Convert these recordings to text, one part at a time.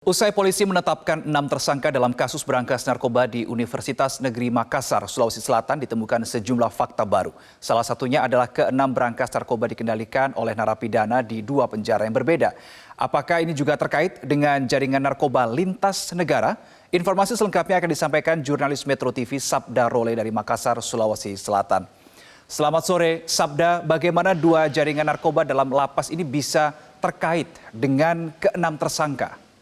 Usai polisi menetapkan 6 tersangka dalam kasus berangkas narkoba di Universitas Negeri Makassar, Sulawesi Selatan ditemukan sejumlah fakta baru. Salah satunya adalah ke-6 berangkas narkoba dikendalikan oleh narapidana di 2 penjara yang berbeda. Apakah ini juga terkait dengan jaringan narkoba lintas negara? Informasi selengkapnya akan disampaikan jurnalis Metro TV Sabda Role dari Makassar, Sulawesi Selatan. Selamat sore, Sabda. Bagaimana 2 jaringan narkoba dalam lapas ini bisa terkait dengan ke-6 tersangka?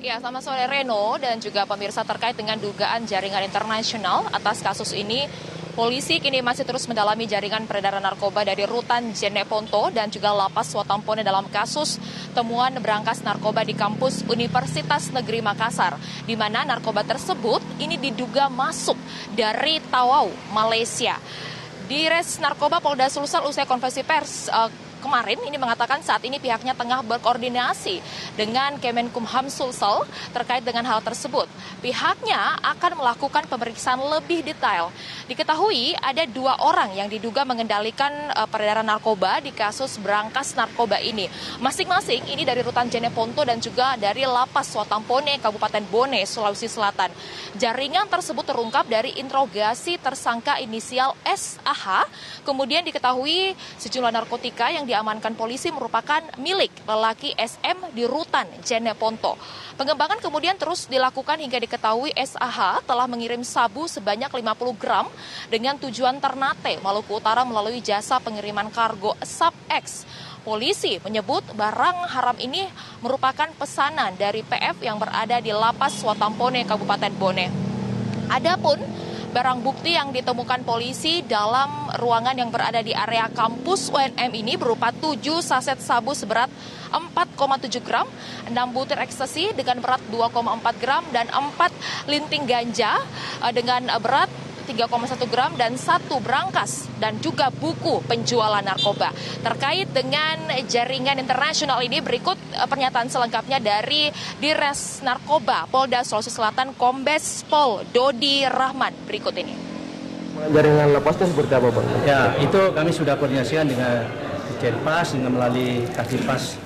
Ya, selamat sore Reno dan juga pemirsa. Terkait dengan dugaan jaringan internasional atas kasus ini, polisi kini masih terus mendalami jaringan peredaran narkoba dari Rutan Jeneponto dan juga Lapas Swatampone dalam kasus temuan berangkas narkoba di kampus Universitas Negeri Makassar, di mana narkoba tersebut ini diduga masuk dari Tawau, Malaysia. Di Res Narkoba Polda Sulsel usai konferensi pers kemarin ini mengatakan saat ini pihaknya tengah berkoordinasi dengan Kemenkumham Sulsel terkait dengan hal tersebut. Pihaknya akan melakukan pemeriksaan lebih detail. Diketahui ada 2 orang yang diduga mengendalikan peredaran narkoba di kasus berangkas narkoba ini. Masing-masing ini dari Rutan Jeneponto dan juga dari Lapas Swatampone, Kabupaten Bone, Sulawesi Selatan. Jaringan tersebut terungkap dari interogasi tersangka inisial SAH. Kemudian diketahui sejumlah narkotika yang diamankan polisi merupakan milik lelaki SM di Rutan Jeneponto. Pengembangan kemudian terus dilakukan hingga diketahui SAH telah mengirim sabu sebanyak 50 gram dengan tujuan Ternate, Maluku Utara melalui jasa pengiriman kargo SubX. Polisi menyebut barang haram ini merupakan pesanan dari PF yang berada di Lapas Swatampone, Kabupaten Bone. Adapun barang bukti yang ditemukan polisi dalam ruangan yang berada di area kampus UNM ini berupa 7 saset sabu seberat 4,7 gram, 6 butir ekstasi dengan berat 2,4 gram, dan 4 linting ganja dengan berat 3,1 gram dan 1 berangkas, dan juga buku penjualan narkoba. Terkait dengan jaringan internasional ini, berikut pernyataan selengkapnya dari Dires Narkoba Polda Sulawesi Selatan Kombes Pol Dodi Rahman berikut ini. Jaringan lepasnya seperti apa, Pak? Ya, itu kami sudah koordinasikan dengan Jenpas dengan melalui Kadipas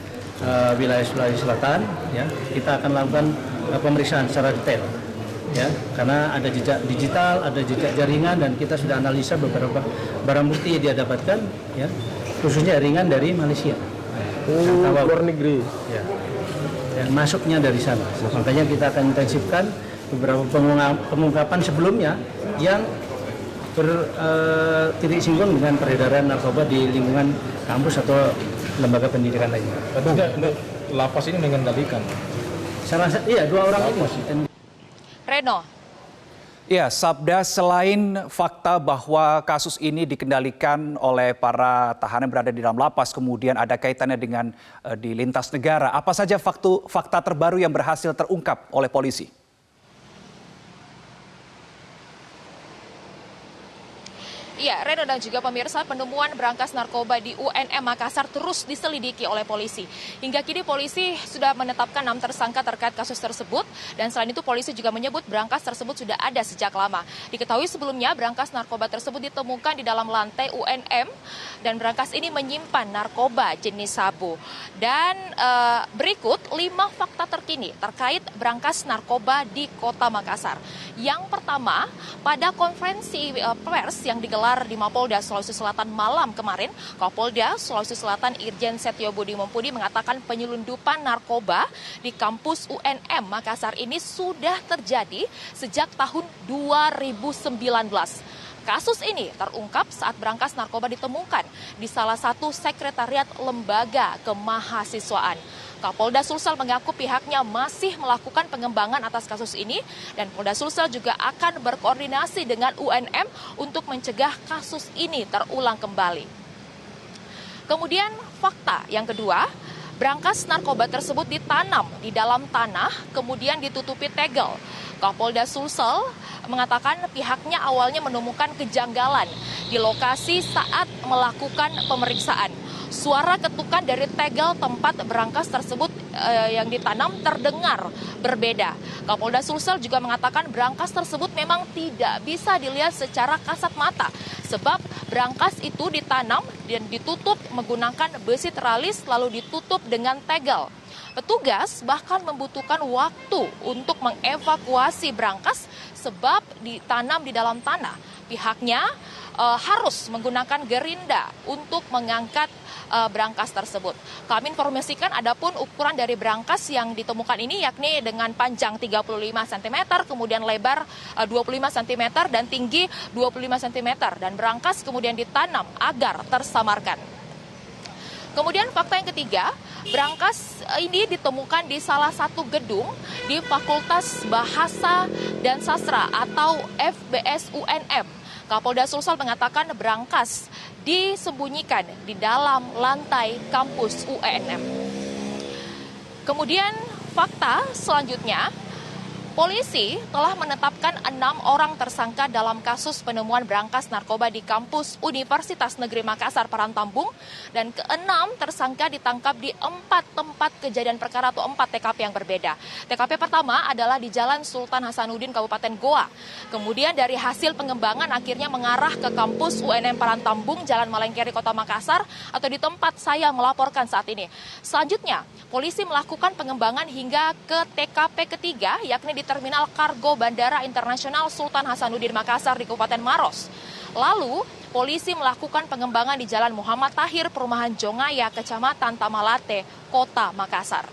wilayah Sulawesi Selatan. Ya, kita akan lakukan pemeriksaan secara detail. Ya, karena ada jejak digital, ada jejak jaringan, dan kita sudah analisa beberapa barang bukti yang dia dapatkan, ya, khususnya jaringan dari Malaysia. Luar negeri. Ya, dan masuknya dari sana. Makanya kita akan intensifkan beberapa pengungkapan sebelumnya yang bertitik singgung dengan peredaran narkoba di lingkungan kampus atau lembaga pendidikan lainnya. Tapi lapas ini mengendalikan. Saya rasa iya, 2 orang ini masih. Reno. Ya, Sabda, selain fakta bahwa kasus ini dikendalikan oleh para tahanan yang berada di dalam lapas, kemudian ada kaitannya dengan di lintas negara, apa saja fakta terbaru yang berhasil terungkap oleh polisi? Iya, Reno dan juga pemirsa, penemuan berangkas narkoba di UNM Makassar terus diselidiki oleh polisi. Hingga kini polisi sudah menetapkan 6 tersangka terkait kasus tersebut, dan selain itu polisi juga menyebut berangkas tersebut sudah ada sejak lama. Diketahui sebelumnya berangkas narkoba tersebut ditemukan di dalam lantai UNM, dan berangkas ini menyimpan narkoba jenis sabu. Dan berikut 5 fakta terkini terkait berangkas narkoba di Kota Makassar. Yang pertama, pada konferensi pers yang digelar di Mapolda Sulawesi Selatan malam kemarin, Kapolda Sulawesi Selatan Irjen Setio Budi Mumpuni mengatakan penyelundupan narkoba di kampus UNM Makassar ini sudah terjadi sejak tahun 2019. Kasus ini terungkap saat berangkas narkoba ditemukan di salah satu sekretariat lembaga kemahasiswaan. Kapolda Sulsel mengaku pihaknya masih melakukan pengembangan atas kasus ini, dan Polda Sulsel juga akan berkoordinasi dengan UNM untuk mencegah kasus ini terulang kembali. Kemudian fakta yang kedua, berangkas narkoba tersebut ditanam di dalam tanah, kemudian ditutupi tegel. Kapolda Sulsel mengatakan pihaknya awalnya menemukan kejanggalan di lokasi saat melakukan pemeriksaan. Suara ketukan dari tegel tempat berangkas tersebut yang ditanam terdengar berbeda. Kapolda Sulsel juga mengatakan berangkas tersebut memang tidak bisa dilihat secara kasat mata, sebab Brankas itu ditanam dan ditutup menggunakan besi teralis lalu ditutup dengan tegel. Petugas bahkan membutuhkan waktu untuk mengevakuasi brankas sebab ditanam di dalam tanah. Pihaknya harus menggunakan gerinda untuk mengangkat brankas tersebut. Kami informasikan adapun ukuran dari brankas yang ditemukan ini yakni dengan panjang 35 cm, kemudian lebar 25 cm dan tinggi 25 cm. Dan brankas kemudian ditanam agar tersamarkan. Kemudian fakta yang ketiga, brankas ini ditemukan di salah satu gedung di Fakultas Bahasa dan Sastra atau FBS UNM. Kapolda Sulsel mengatakan brankas disembunyikan di dalam lantai kampus UNM. Kemudian fakta selanjutnya, polisi telah menetapkan 6 orang tersangka dalam kasus penemuan brankas narkoba di kampus Universitas Negeri Makassar Parantambung, dan ke-6 tersangka ditangkap di 4 tempat kejadian perkara atau 4 TKP yang berbeda. TKP pertama adalah di Jalan Sultan Hasanuddin Kabupaten Goa. Kemudian dari hasil pengembangan akhirnya mengarah ke kampus UNM Parantambung, Jalan Malengkeri, Kota Makassar, atau di tempat saya melaporkan saat ini. Selanjutnya, polisi melakukan pengembangan hingga ke TKP ketiga, yakni di Terminal Kargo Bandara Internasional Sultan Hasanuddin Makassar di Kabupaten Maros. Lalu, polisi melakukan pengembangan di Jalan Muhammad Tahir, Perumahan Jongaya, Kecamatan Tamalate, Kota Makassar.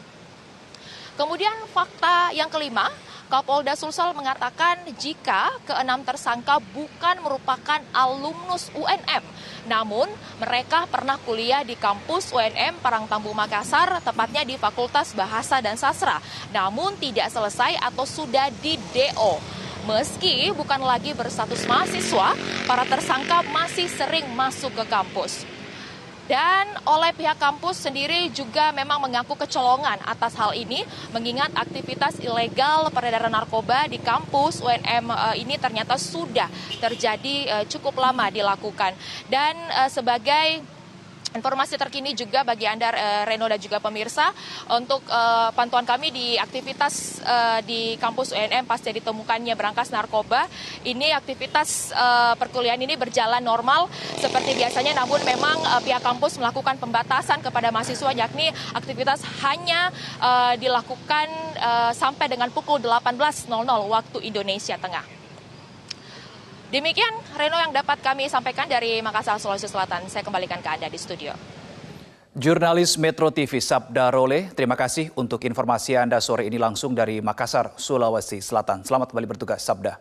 Kemudian fakta yang kelima, Kapolda Sulsel mengatakan jika ke-6 tersangka bukan merupakan alumnus UNM, namun mereka pernah kuliah di kampus UNM Parangtambung Makassar, tepatnya di Fakultas Bahasa dan Sastra, namun tidak selesai atau sudah di DO. Meski bukan lagi berstatus mahasiswa, para tersangka masih sering masuk ke kampus. Dan oleh pihak kampus sendiri juga memang mengaku kecolongan atas hal ini, mengingat aktivitas ilegal peredaran narkoba di kampus UNM ini ternyata sudah terjadi cukup lama dilakukan. Dan sebagai informasi terkini juga bagi Anda, Reno dan juga pemirsa, untuk pantauan kami di aktivitas di kampus UNM pasca ditemukannya brankas narkoba, ini aktivitas perkuliahan ini berjalan normal seperti biasanya, namun memang pihak kampus melakukan pembatasan kepada mahasiswa, yakni aktivitas hanya dilakukan sampai dengan pukul 18.00 waktu Indonesia Tengah. Demikian, Reno, yang dapat kami sampaikan dari Makassar, Sulawesi Selatan. Saya kembalikan ke Anda di studio. Jurnalis Metro TV Sabda Role, terima kasih untuk informasi Anda sore ini langsung dari Makassar, Sulawesi Selatan. Selamat kembali bertugas, Sabda.